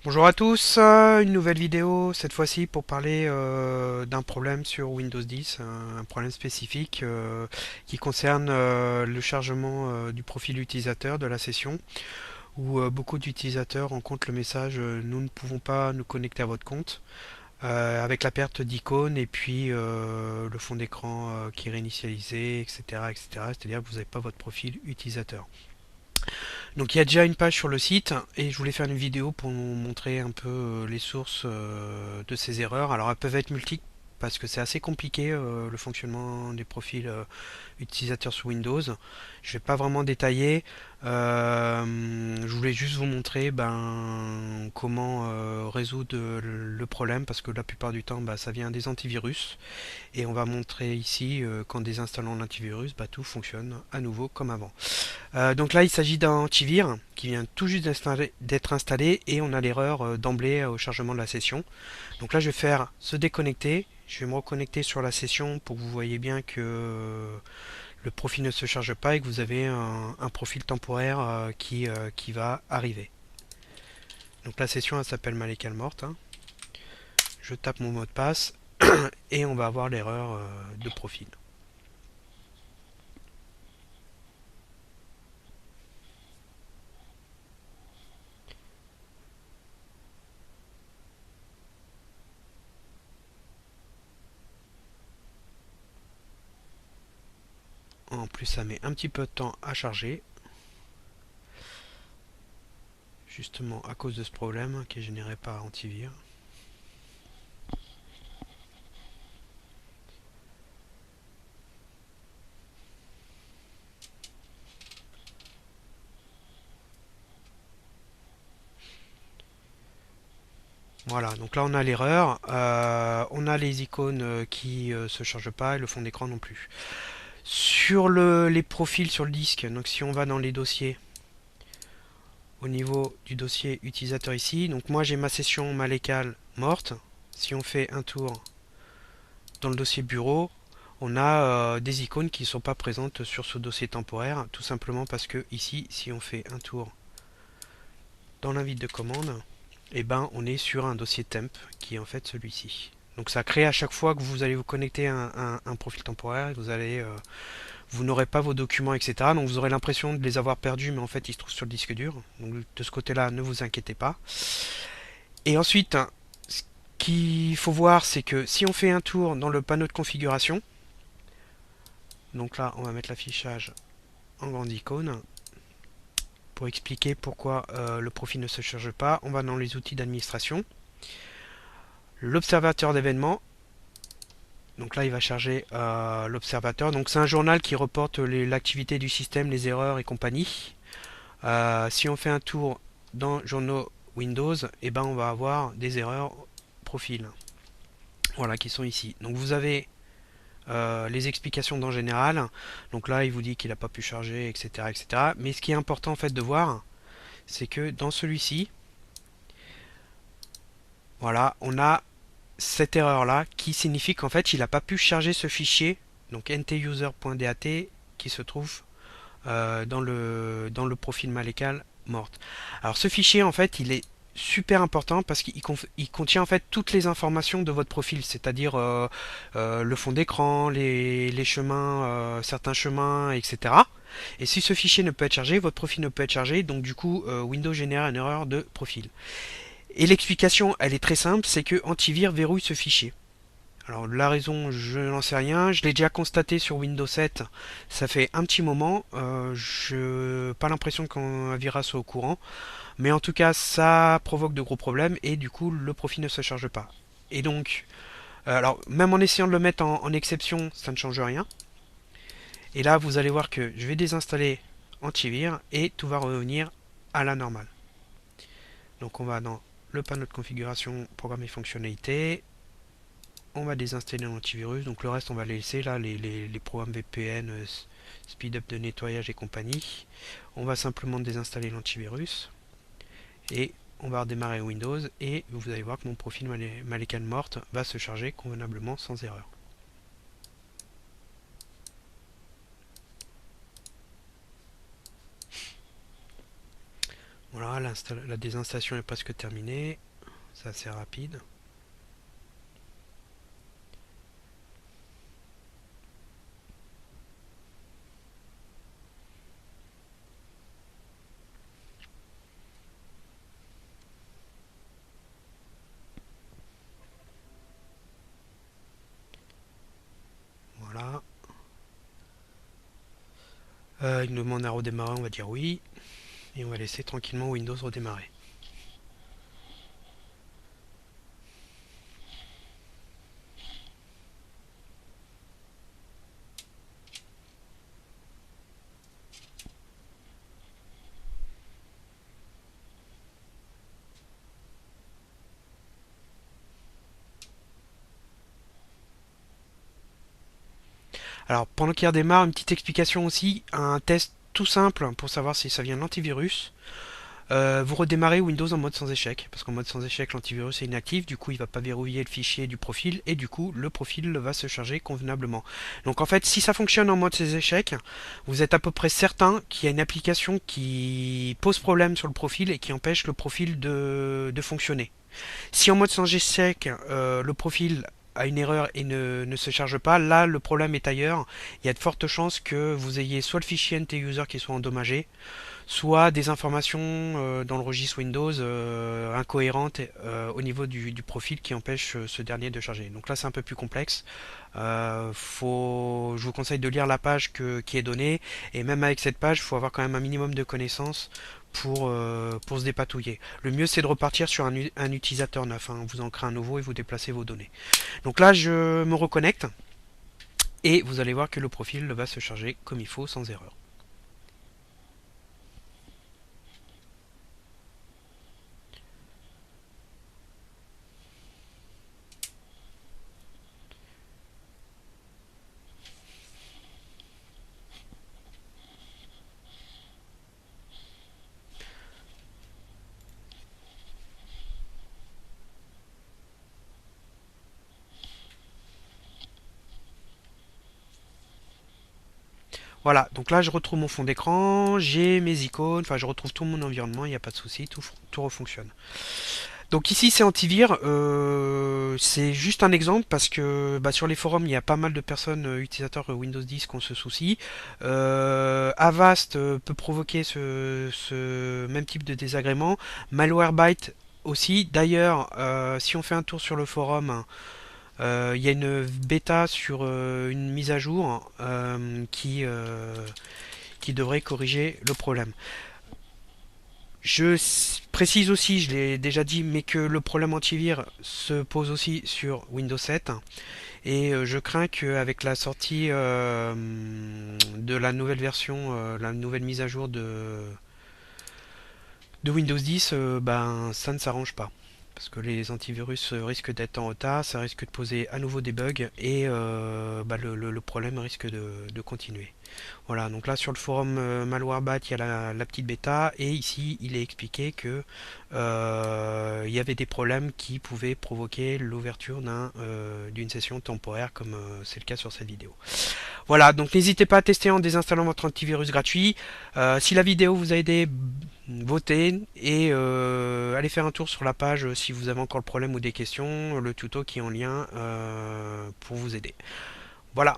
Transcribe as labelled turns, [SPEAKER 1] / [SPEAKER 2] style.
[SPEAKER 1] Bonjour à tous, une nouvelle vidéo cette fois-ci pour parler d'un problème sur Windows 10, un problème spécifique qui concerne le chargement du profil utilisateur de la session où beaucoup d'utilisateurs rencontrent le message nous ne pouvons pas nous connecter à votre compte avec la perte d'icônes et puis le fond d'écran qui est réinitialisé, etc. etc. C'est-à-dire que vous n'avez pas votre profil utilisateur. Donc il y a déjà une page sur le site et je voulais faire une vidéo pour vous montrer un peu les sources de ces erreurs. Alors elles peuvent être multiples parce que c'est assez compliqué le fonctionnement des profils utilisateurs sous Windows. Je vais pas vraiment détailler. Je voulais juste vous montrer comment résoudre le problème parce que la plupart du temps ça vient des antivirus. Et on va montrer ici qu'en désinstallant l'antivirus, tout fonctionne à nouveau comme avant. Donc là, il s'agit d'un antivir qui vient tout juste d'être installé et on a l'erreur d'emblée au chargement de la session. Donc là, je vais faire se déconnecter. Je vais me reconnecter sur la session pour que vous voyez bien que le profil ne se charge pas et que vous avez un profil temporaire qui va arriver. Donc la session elle s'appelle Malekal Mort. Je tape mon mot de passe et on va avoir l'erreur de profil. En plus, ça met un petit peu de temps à charger, justement à cause de ce problème qui est généré par Antivir. Voilà, donc là on a l'erreur, on a les icônes qui se chargent pas et le fond d'écran non plus. Sur les profils sur le disque, donc si on va dans les dossiers, au niveau du dossier utilisateur ici, donc moi j'ai ma session Malekal morte. Si on fait un tour dans le dossier bureau, on a des icônes qui ne sont pas présentes sur ce dossier temporaire, tout simplement parce que ici, si on fait un tour dans l'invite de commande, on est sur un dossier temp qui est en fait celui-ci. Donc ça crée à chaque fois que vous allez vous connecter à un profil temporaire, vous n'aurez pas vos documents, etc. Donc vous aurez l'impression de les avoir perdus, mais en fait ils se trouvent sur le disque dur. Donc de ce côté-là, ne vous inquiétez pas. Et ensuite, ce qu'il faut voir, c'est que si on fait un tour dans le panneau de configuration, donc là on va mettre l'affichage en grande icône, pour expliquer pourquoi le profil ne se charge pas, on va dans les outils d'administration, l'observateur d'événements. Donc là, il va charger l'observateur. Donc c'est un journal qui reporte l'activité du système, les erreurs et compagnie. Si on fait un tour dans journaux Windows, on va avoir des erreurs profil. Voilà, qui sont ici. Donc vous avez les explications d'en général. Donc là, il vous dit qu'il n'a pas pu charger, etc., etc. Mais ce qui est important en fait de voir, c'est que dans celui-ci, voilà, on a cette erreur là qui signifie qu'en fait il n'a pas pu charger ce fichier, donc ntuser.dat, qui se trouve dans le profil Malekal morte. Alors ce fichier en fait il est super important parce qu'il contient en fait toutes les informations de votre profil, c'est-à-dire le fond d'écran, les chemins, certains chemins, etc. Et si ce fichier ne peut être chargé, votre profil ne peut être chargé, donc du coup Windows génère une erreur de profil. Et l'explication, elle est très simple, c'est que Antivir verrouille ce fichier. Alors la raison, je n'en sais rien. Je l'ai déjà constaté sur Windows 7. Ça fait un petit moment. Je n'ai pas l'impression qu'un virus soit au courant. Mais en tout cas, ça provoque de gros problèmes et du coup, le profil ne se charge pas. Et donc, alors même en essayant de le mettre en exception, ça ne change rien. Et là, vous allez voir que je vais désinstaller Antivir et tout va revenir à la normale. Donc on va dans le panneau de configuration, programme et fonctionnalités. On va désinstaller l'antivirus. Donc le reste, on va les laisser là, les programmes VPN, speed up de nettoyage et compagnie. On va simplement désinstaller l'antivirus. Et on va redémarrer Windows. Et vous allez voir que mon profil Malekal morte va se charger convenablement sans erreur. Voilà. Voilà, la désinstallation est presque terminée. C'est assez rapide. Voilà. Il nous demande à redémarrer, on va dire oui. Et on va laisser tranquillement Windows redémarrer. Alors, pendant qu'il redémarre, une petite explication aussi, un test tout simple pour savoir si ça vient de l'antivirus. Vous redémarrez Windows en mode sans échec, parce qu'en mode sans échec, l'antivirus est inactif, du coup il va pas verrouiller le fichier du profil, et du coup le profil va se charger convenablement. Donc en fait, si ça fonctionne en mode sans échec, vous êtes à peu près certain qu'il y a une application qui pose problème sur le profil et qui empêche le profil de fonctionner. Si en mode sans échec, le profil a une erreur et ne se charge pas, là le problème est ailleurs. Il y a de fortes chances que vous ayez soit le fichier NT-user qui soit endommagé, soit des informations dans le registre Windows incohérentes au niveau du profil qui empêchent ce dernier de charger. Donc là c'est un peu plus complexe. Je vous conseille de lire la page qui est donnée, et même avec cette page, il faut avoir quand même un minimum de connaissances pour se dépatouiller. Le mieux c'est de repartir sur un utilisateur neuf, hein. Vous en créez un nouveau et vous déplacez vos données. Donc là je me reconnecte et vous allez voir que le profil va se charger comme il faut sans erreur. Voilà, donc là je retrouve mon fond d'écran, j'ai mes icônes, enfin je retrouve tout mon environnement, il n'y a pas de souci, tout refonctionne. Donc ici c'est antivir, c'est juste un exemple parce que sur les forums il y a pas mal de personnes utilisateurs Windows 10 qui ont ce souci. Avast peut provoquer ce même type de désagrément. Malwarebytes aussi. D'ailleurs, si on fait un tour sur le forum, il y a une bêta sur une mise à jour qui devrait corriger le problème. Je précise aussi, je l'ai déjà dit, mais que le problème antivir se pose aussi sur Windows 7. Et je crains qu'avec la sortie de la nouvelle version, la nouvelle mise à jour de Windows 10, ça ne s'arrange pas. Parce que les antivirus risquent d'être en retard, ça risque de poser à nouveau des bugs et le problème risque de continuer. Voilà, donc là sur le forum Malwarebat, il y a la petite bêta et ici il est expliqué que il y avait des problèmes qui pouvaient provoquer l'ouverture d'une session temporaire comme c'est le cas sur cette vidéo. Voilà, donc n'hésitez pas à tester en désinstallant votre antivirus gratuit. Si la vidéo vous a aidé, votez et allez faire un tour sur la page si vous avez encore le problème ou des questions, le tuto qui est en lien pour vous aider. Voilà.